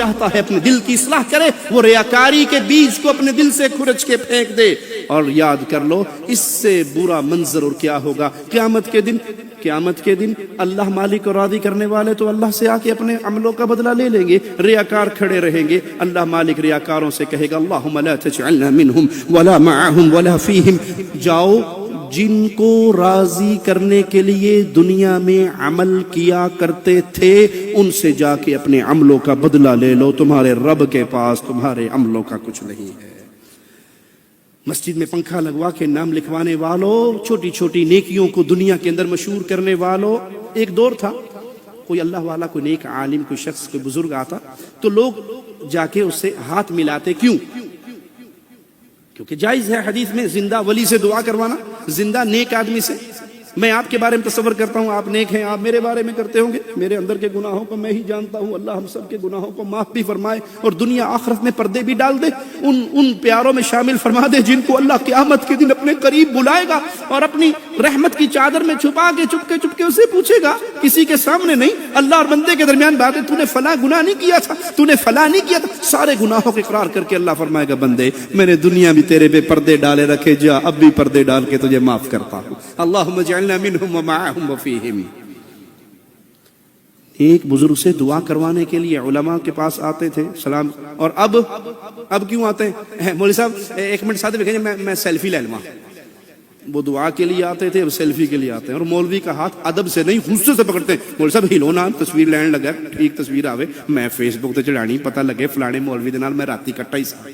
چاہتا ہے اپنے دل کی اصلاح کرے وہ ریاکاری کے بیج کو اپنے دل سے کھرچ کے پھینک دے. اور یاد کر لو اس سے برا منظر اور کیا ہوگا قیامت کے دن اللہ مالک کو راضی کرنے والے تو اللہ سے آ کے اپنے عملوں کا بدلہ لے لیں گے. ریاکار کھڑے رہیں گے. اللہ مالک ریاکاروں سے کہے گا اللہم لا تجعلنا منہم ولا معہم ولا فیہم. جاؤ جن کو راضی کرنے کے لیے دنیا میں عمل کیا کرتے تھے ان سے جا کے اپنے عملوں کا بدلہ لے لو. تمہارے رب کے پاس تمہارے عملوں کا کچھ نہیں ہے. مسجد میں پنکھا لگوا کے نام لکھوانے والوں، چھوٹی چھوٹی نیکیوں کو دنیا کے اندر مشہور کرنے والوں. ایک دور تھا کوئی اللہ والا، کوئی نیک عالم، کوئی شخص، کوئی بزرگ آتا تو لوگ جا کے اس سے ہاتھ ملاتے. کیوں؟ کیونکہ جائز ہے حدیث میں زندہ ولی سے دعا کروانا، زندہ نیک آدمی سے. میں آپ کے بارے میں تصور کرتا ہوں آپ نیک ہیں، آپ میرے بارے میں کرتے ہوں گے. میرے اندر کے گناہوں کو میں ہی جانتا ہوں. اللہ ہم سب کے گناہوں کو معاف بھی فرمائے اور دنیا آخرت میں پردے بھی ڈال دے. ان پیاروں میں شامل فرما دے جن کو اللہ قیامت کے دن اپنے قریب بلائے گا اور اپنی رحمت کی چادر میں چھپا کے چپکے اسے پوچھے گا، کسی کے سامنے نہیں، اللہ اور بندے کے درمیان بات ہے، تو نے فلاں گناہ نہیں کیا تھا، تو نے فلاں نہیں کیا تھا. سارے گناہوں کو اقرار کر کے اللہ فرمائے گا بندے میں نے دنیا بھی تیرے پہ پردے ڈالے رکھے، جا اب بھی پردے ڈال کے تجھے معاف کرتا ہوں. اللہم اجعلنا منہم ومعہم وفیہم. ایک بزرگ سے دعا کروانے کے لیے علماء کے پاس آتے تھے سلام. اور اب کیوں آتے ہیں؟ مولوی صاحب ایک منٹ ساتھ میں میں سیلفی لے لوں. وہ دعا کے لیے آتے تھے، اب سیلفی کے لیے آتے ہیں. اور مولوی کا ہاتھ ادب سے نہیں غصے سے پکڑتے ہیں. مولوی صاحب ہلونا تصویر لین لگا، ٹھیک تصویر آوے میں فیس بک تے چڑھانی، پتہ لگے فلانے مولوی دے نال میں راتی کٹا ہی سا.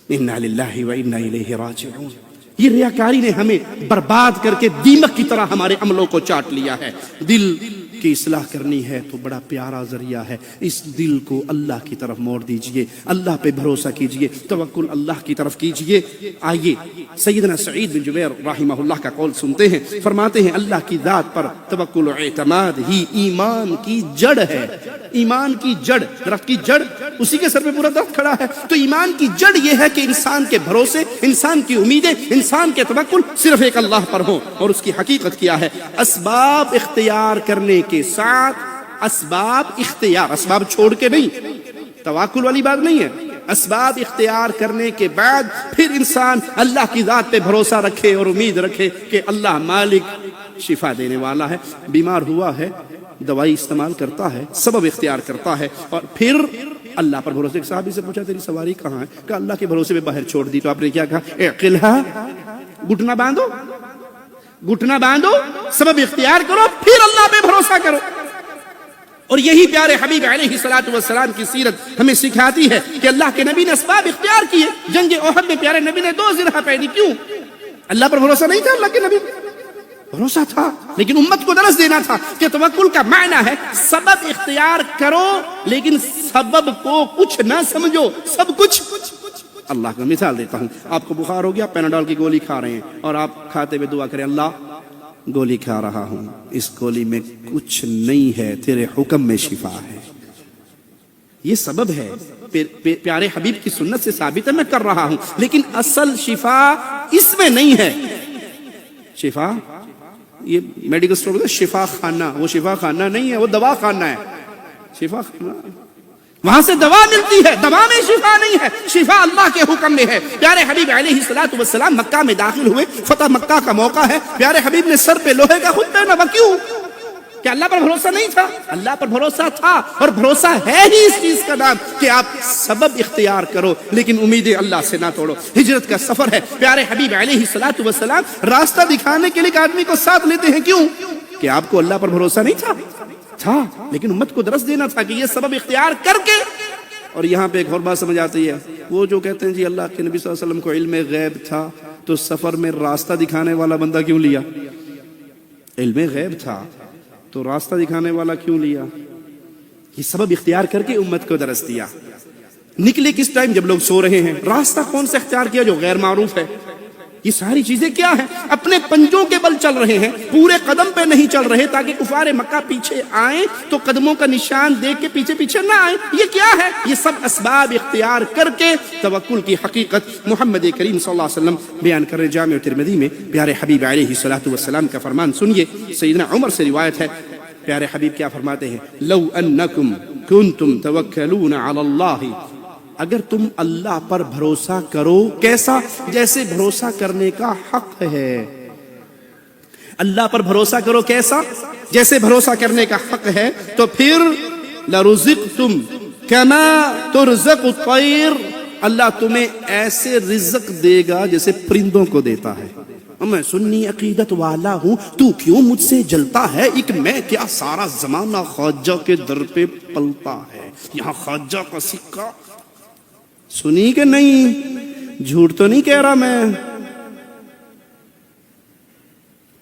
انا للہ و انا الیہ راجعون. یہ ریاکاری نے ہمیں برباد کر کے دیمک کی طرح ہمارے عملوں کو چاٹ لیا ہے. دل کی اصلاح کرنی ہے تو بڑا پیارا ذریعہ ہے. اس دل کو اللہ کی طرف موڑ دیجئے، اللہ پہ بھروسہ کیجئے، توکل اللہ کی طرف کیجئے. آئیے سیدنا سعید بن جبیر رحمہ اللہ کا قول سنتے ہیں. فرماتے ہیں اللہ کی ذات پر توکل و اعتماد ہی ایمان کی جڑ ہے. ایمان کی جڑ، درخت کی جڑ اسی کے سر پہ پورا درخت کھڑا ہے. تو ایمان کی جڑ یہ ہے کہ انسان کے بھروسے، انسان کی امیدیں، انسان کے توکل صرف ایک اللہ پر ہوں. اور اس کی حقیقت کیا ہے؟ اسباب اختیار کرنے کے ساتھ اسباب چھوڑ کے نہیں، توکل والی بات نہیں ہے. اسباب اختیار کرنے کے بعد پھر انسان اللہ کی ذات پہ بھروسہ رکھے اور امید رکھے کہ اللہ مالک شفا دینے والا ہے. بیمار ہوا ہے، دوائی استعمال کرتا ہے، سبب اختیار کرتا ہے اور پھر اللہ پر بھروسے. ایک صحابی سے پوچھا تیری سواری کہاں ہے؟ کہ اللہ کے بھروسے پہ باہر چھوڑ دی. تو آپ نے کیا کہا؟ اعقلھا، گھٹنا باندھو، سبب اختیار کرو، پھر اللہ پہ بھروسہ کرو. اور یہی پیارے حبیب علیہ الصلوۃ والسلام کی سیرت ہمیں سکھاتی ہے کہ اللہ کے نبی نے اسباب اختیار کیے. جنگ احد میں پیارے نبی نے 2 ذرہ پہنی. کیوں؟ اللہ پر بھروسہ نہیں تھا، اللہ کے نبی بھروسہ تھا، لیکن امت کو درس دینا تھا کہ توکل کا معنی ہے سبب اختیار کرو لیکن سبب کو کچھ نہ سمجھو، سب کچھ اللہ کا. مثال دیتا ہوں، آپ کو بخار ہو گیا، پیناڈول کی گولی کھا رہے ہیں اور آپ کھاتے ہوئے دعا کریں اللہ گولی کھا رہا ہوں، اس گولی میں کچھ نہیں ہے، تیرے حکم میں شفا ہے. یہ سبب ہے، پیارے حبیب کی سنت سے ثابت ہے میں کر رہا ہوں، لیکن اصل شفا اس میں نہیں ہے. شفا یہ میڈیکل سٹور ہوتا ہے شفا خانہ، وہ شفا خانہ نہیں ہے، وہ دوا خانہ ہے. شفا خانہ وہاں سے دوا ملتی ہے، دوا میں شفا نہیں ہے، شفا اللہ کے حکم میں ہے. پیارے حبیب علیہ الصلوۃ والسلام مکہ میں داخل ہوئے، فتح مکہ کا موقع ہے. پیارے حبیب نے سر پہ لوہے کا خود پہنا. کیوں؟ کہ اللہ پر بھروسہ نہیں تھا؟ اللہ پر بھروسہ تھا، اور بھروسہ ہے ہی اس چیز کا نام کہ آپ سبب اختیار کرو لیکن امیدیں اللہ سے نہ توڑو. ہجرت کا سفر ہے، پیارے حبیب علیہ الصلوۃ والسلام راستہ دکھانے کے لیے ایک آدمی کو ساتھ لیتے ہیں. کیوں؟ کہ آپ کو اللہ پر بھروسہ نہیں تھا لیکن امت کو درس دینا تھا کہ یہ سبب اختیار کر کے. اور یہاں پہ ایک اور بات سمجھ آتی ہے، وہ جو کہتے ہیں جی اللہ کے نبی صلی اللہ علیہ وسلم کو علم غیب تھا تو سفر میں راستہ دکھانے والا بندہ کیوں لیا؟ علم غیب تھا تو راستہ دکھانے والا کیوں لیا؟ یہ سبب اختیار کر کے امت کو درس دیا. نکلے کس ٹائم؟ جب لوگ سو رہے ہیں. راستہ کون سا اختیار کیا؟ جو غیر معروف ہے. یہ ساری چیزیں کیا ہیں؟ اپنے پنجوں کے بل چل رہے ہیں، پورے قدم پہ نہیں چل رہے تاکہ کفار مکہ پیچھے آئیں تو قدموں کا نشان دیکھ کے پیچھے نہ آئیں. یہ کیا ہے؟ یہ سب اسباب اختیار کر کے توکل کی حقیقت محمد کریم صلی اللہ علیہ وسلم بیان کر رہے. جامع ترمذی میں پیارے حبیب علیہ الصلوۃ والسلام کا فرمان سنیے. سیدنا عمر سے روایت ہے پیارے حبیب کیا فرماتے ہیں؟ لو انکم کنتم توکلون علی اللہ، اگر تم اللہ پر بھروسہ کرو، کیسا؟ جیسے بھروسہ کرنے کا حق ہے۔ اللہ پر بھروسہ کرو کیسا؟ جیسے بھروسہ کرنے کا حق ہے، تو پھر لرزقتم کما ترزق الطیر، اللہ تمہیں ایسے رزق دے گا جیسے پرندوں کو دیتا ہے۔ میں سنی عقیدت والا ہوں، تو کیوں مجھ سے جلتا ہے؟ ایک میں کیا سارا زمانہ خواجہ کے در پہ پلتا ہے، یہاں خواجہ کا سکہ سنی کہ نہیں؟ جھوٹ تو نہیں کہہ رہا میں،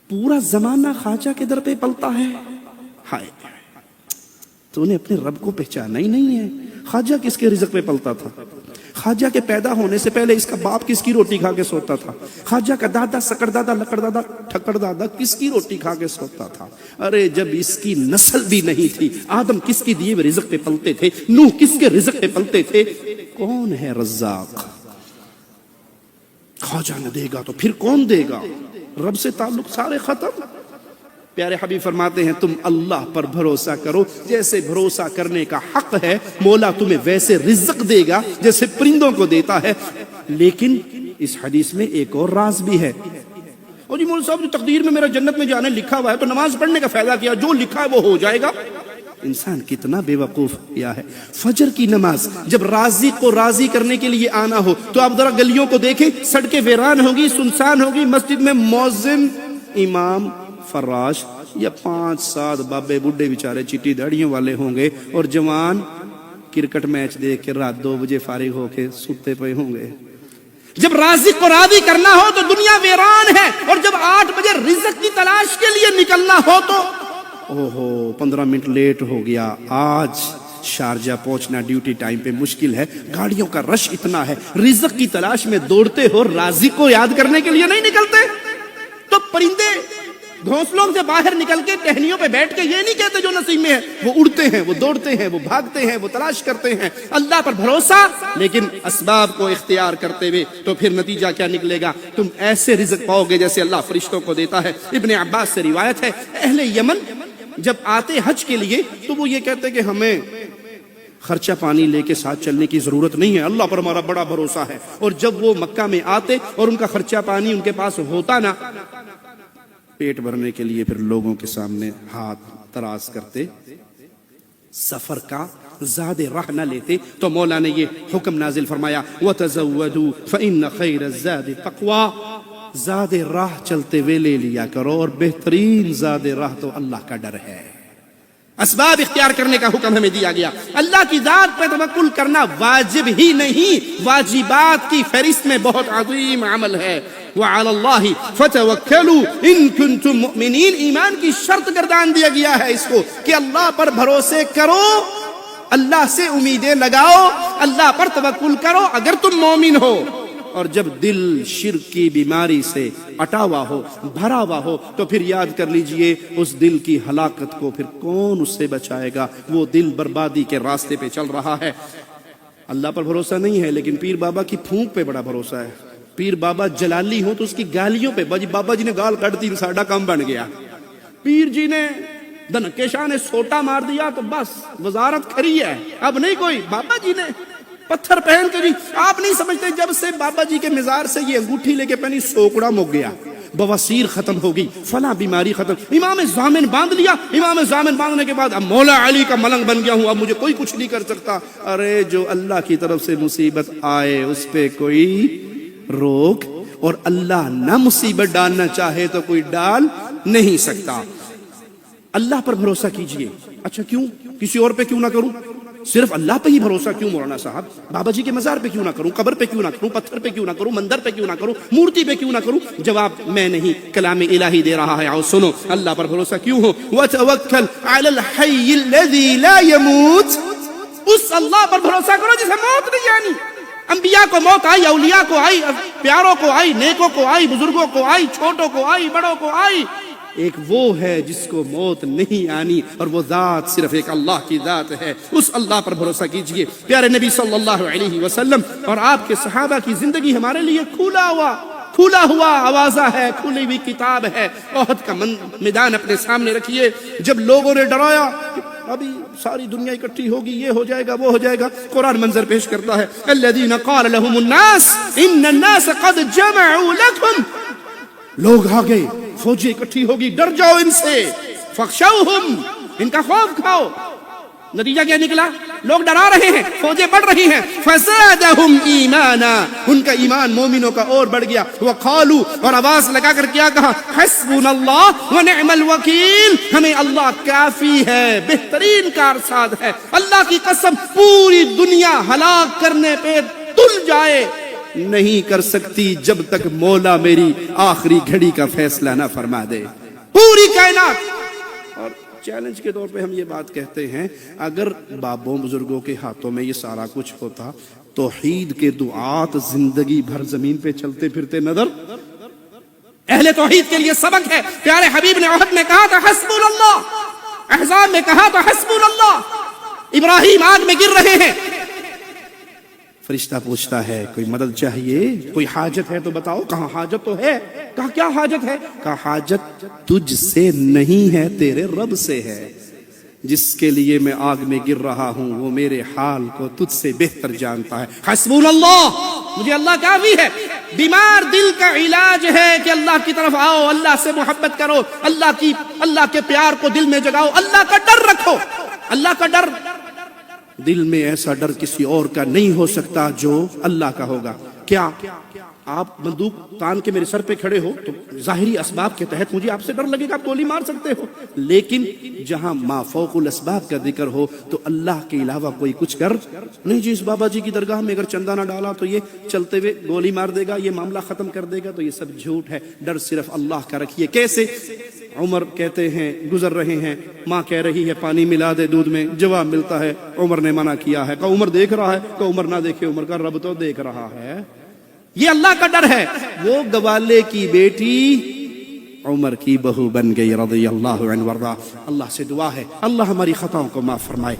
پورا زمانہ خواجہ کے در پہ پلتا ہے۔ ہائے، تو نے اپنے رب کو پہچانا ہی نہیں ہے۔ خواجہ کس کے رزق پہ پلتا تھا؟ خواجہ کے پیدا ہونے سے پہلے اس کا باپ کس کی روٹی کھا کے سوتا تھا؟ خواجہ کا دادا، سکڑ دادا، لکڑ دادا، ٹھکڑ دادا کس کی روٹی کھا کے سوتا تھا؟ ارے جب اس کی نسل بھی نہیں تھی، آدم کس کی دیے ہوئے رزق پہ پلتے تھے؟ نوح کس کے رزق پہ پلتے تھے؟ کون ہے رزاق؟ خواجہ نہ دے گا تو پھر کون دے گا؟ رب سے تعلق سارے ختم۔ پیارے حبیب فرماتے ہیں تم اللہ پر بھروسہ کرو، جیسے بھروسہ کرنے کا حق ہے، مولا تمہیں ویسے رزق دے گا جیسے پرندوں کو دیتا ہے۔ لیکن اس حدیث میں ایک اور راز بھی ہے۔ اور جی مولوی صاحب، جو تقدیر میں میرا جنت میں جانے لکھا ہوا ہے تو نماز پڑھنے کا فائدہ کیا؟ جو لکھا ہے وہ ہو جائے گا۔ انسان کتنا بے وقوف کیا ہے۔ فجر کی نماز جب رازق کو راضی کرنے کے لیے آنا ہو تو آپ ذرا گلیوں کو دیکھیں، سڑکیں ویران ہوگی، سنسان ہوگی، مسجد میں مؤذن، امام، فراش یا 5-7 بابے بڈھے بیچارے چٹی داڑیوں والے ہوں گے، اور جوان کرکٹ میچ دیکھ کے رات 2 بجے فارغ ہو کے سوتے پے ہوں گے۔ جب رازق کو راضی کرنا ہو تو دنیا ویران ہے، اور جب 8 بجے رزق کی تلاش کے لیے نکلنا ہو تو 15 منٹ لیٹ ہو گیا، آج شارجہ پہنچنا ڈیوٹی ٹائم پہ مشکل ہے، گاڑیوں کا رش اتنا ہے، رزق کی تلاش میں دوڑتے ہو، رازق کو یاد کرنے کے لیے نہیں نکلتے۔ تو پرندے گھونسلوں سے باہر نکل کے ٹہنیوں پہ بیٹھ کے یہ نہیں کہتے جو نصیب میں ہے، وہ اڑتے ہیں، وہ دوڑتے ہیں، وہ بھاگتے ہیں، وہ تلاش کرتے ہیں اللہ پر بھروسہ، لیکن اسباب کو اختیار کرتے ہوئے۔ تو پھر نتیجہ کیا نکلے گا؟ تم ایسے رزق پاؤ گے جیسے اللہ فرشتوں کو دیتا ہے۔ ابن عباس سے روایت ہے، اہل یمن جب آتے حج کے لیے تو وہ یہ کہتے کہ ہمیں خرچہ پانی لے کے ساتھ چلنے کی ضرورت نہیں ہے، اللہ پر ہمارا بڑا بھروسہ ہے۔ اور جب وہ مکہ میں آتے اور ان کا خرچہ پانی ان کے پاس ہوتا نا، پیٹ بھرنے کے لیے پھر لوگوں کے سامنے ہاتھ دراز کرتے، سفر کا زاد راہ نہ لیتے۔ تو مولا نے یہ حکم نازل فرمایا، وَتَزَوَّدُوا فَإِنَّ خَيْرَ الزَّادِ التَّقْوَىٰ، زاد راہ چلتے ہوئے لے لیا کرو، اور بہترین زاد راہ تو اللہ کا ڈر ہے۔ اسباب اختیار کرنے کا حکم ہمیں دیا گیا۔ اللہ کی ذات پہ توکل کرنا واجب ہی نہیں، واجبات کی فہرست میں بہت عظیم عمل ہے۔ وَعَلَى اللَّهِ فَتَوَكَّلُوا إِن كُنتُم مُؤْمِنِينَ، ایمان کی شرط گردان دیا گیا ہے اس کو کہ اللہ پر بھروسے کرو، اللہ سے امیدیں لگاؤ، اللہ پر توکل کرو اگر تم مومن ہو۔ اور جب دل شرک کی بیماری سے اٹا ہوا ہو، بھرا ہوا ہو، تو پھر یاد کر لیجئے اس دل کی ہلاکت کو پھر کون اس سے بچائے گا؟ وہ دل بربادی کے راستے پہ چل رہا ہے۔ اللہ پر بھروسہ نہیں ہے، لیکن پیر بابا کی پھونک پہ بڑا بھروسہ ہے۔ پیر بابا جلالی ہو تو اس کی گالیوں پہ، بابا جی نے گال کٹ دی، ساڈا کام بن گیا۔ پیر جی نے دھنکے شاہ نے سوٹا مار دیا تو بس وزارت کھری ہے، اب نہیں کوئی۔ بابا جی نے پتھر پہن کے، جی آپ نہیں سمجھتے جب سے بابا جی کے مزار سے یہ انگوٹھی لے کے پہنی، سوکڑا مک گیا، بواسیر ختم ہوگی، فلاں بیماری ختم۔ امام ضامن باندھ لیا، امام ضامن باندھنے کے بعد اب مولا علی کا ملنگ بن گیا ہوں، اب مجھے کوئی کچھ نہیں کر سکتا۔ ارے جو اللہ کی طرف سے مصیبت آئے اس پہ کوئی روک، اور اللہ نہ مصیبت ڈالنا چاہے تو کوئی ڈال نہیں سکتا۔ اللہ پر بھروسہ کیجئے۔ اچھا کیوں؟ کسی اور پہ کیوں نہ کروں؟ صرف اللہ پہ ہی بھروسہ کیوں مولانا صاحب؟ بابا جی کے مزار پہ کیوں نہ کروں؟ قبر پہ کیوں نہ کروں؟ پتھر پہ کیوں نہ کروں؟ مندر پہ کیوں نہ کروں؟ مورتی پہ کیوں نہ کروں؟ جواب میں نہیں، کلام الہی دے رہا ہے، آؤ سنو۔ اللہ پر بھروسہ کیوں ہو؟ وَتَوَكَّلْ عَلَى الْحَيِّ الَّذِي لَا يَمُوتُ، اس اللہ پر بھروسہ کرو جسے موت نہیں آنی۔ انبیاء کو موت آئی، اولیاء کو آئی، پیاروں کو آئی، نیکوں کو آئی، بزرگوں کو آئی، چھوٹوں کو آئی، بڑوں کو آئی۔ ایک وہ ہے جس کو موت نہیں آنی، اور وہ ذات صرف ایک اللہ کی ذات ہے۔ اس اللہ پر بھروسہ کیجئے۔ پیارے نبی صلی اللہ علیہ وسلم اور آپ کے صحابہ کی زندگی ہمارے لیے کھولا ہوا کھلا ہوا آوازہ ہے، کھلی ہوئی کتاب ہے، احد کا میدان اپنے سامنے رکھیے. جب لوگوں نے ڈرایا ابھی ساری دنیا اکٹھی ہوگی، یہ ہو جائے گا وہ ہو جائے گا، قرآن منظر پیش کرتا ہے الذین قال لهم الناس ان الناس قد جمعوا لكم، لوگ آ گئے، فوجیں اکٹھی ہوگی، ڈر جاؤ ان سے، فخشوہم، ان کا خوف کھاؤ. نتیجہ کیا نکلا؟ لوگ ڈرا رہے ہیں، فوجیں بڑھ رہی ہیں. فزادہم ایمانا، ان کا ایمان مومنوں کا اور بڑھ گیا. وقالوا، اور آواز لگا کر کیا کہا؟ حسبنا اللہ ونعم الوکیل، ہمیں اللہ کافی ہے، بہترین کارساز ہے. اللہ کی قسم پوری دنیا ہلاک کرنے پہ تل جائے نہیں کر سکتی جب تک مولا میری آخری گھڑی کا فیصلہ نہ فرما دے. پوری کائنات. اور چیلنج کے طور پہ ہم یہ بات کہتے ہیں، اگر بابوں بزرگوں کے ہاتھوں میں یہ سارا کچھ ہوتا، توحید کے دعات زندگی بھر زمین پہ چلتے پھرتے نظر. اہل توحید کے لیے سبق ہے. پیارے حبیب نے احد میں کہا تھا حسبنا اللہ، احزاب میں کہا تھا حسبنا اللہ. ابراہیم آگ میں گر رہے ہیں، فرشتہ پوچھتا ہے کوئی مدد چاہیے، کوئی حاجت ہے تو بتاؤ. کہاں حاجت تو ہے. کہا کیا حاجت ہے؟ کہا حاجت تجھ سے نہیں ہے، تیرے رب سے ہے. جس کے لیے میں آگ میں گر رہا ہوں وہ میرے حال کو تجھ سے بہتر جانتا ہے. حسبنا اللہ، مجھے اللہ کافی ہے. بیمار دل کا علاج ہے کہ اللہ کی طرف آؤ، اللہ سے محبت کرو، اللہ کے پیار کو دل میں جگاؤ، اللہ کا ڈر رکھو. اللہ کا ڈر، دل میں ایسا ڈر کسی اور کا نہیں ہو سکتا جو اللہ کا ہوگا. کیا آپ بندوق تان کے میرے سر پہ کھڑے ہو تو ظاہری اسباب کے تحت مجھے آپ سے ڈر لگے گا، آپ گولی مار سکتے ہو، لیکن جہاں ما فوق الاسباب کا ذکر ہو تو اللہ کے علاوہ کوئی کچھ کر نہیں. جی اس بابا جی کی درگاہ میں اگر چندہ نہ ڈالا تو یہ چلتے ہوئے گولی مار دے گا، یہ معاملہ ختم کر دے گا، تو یہ سب جھوٹ ہے. ڈر صرف اللہ کا رکھیے. کیسے؟ عمر کہتے ہیں گزر رہے ہیں، ماں کہہ رہی ہے پانی ملا دے دودھ میں، جواب ملتا ہے عمر نے منع کیا ہے. کہ عمر دیکھ رہا ہے، کہ عمر نہ دیکھے، عمر کا رب تو دیکھ رہا ہے. یہ اللہ کا ڈر ہے. وہ گوالے کی بیٹی عمر کی بہو بن گئی رضی اللہ عنہ وارضہ. اللہ سے دعا ہے اللہ ہماری خطاؤں کو معاف فرمائے.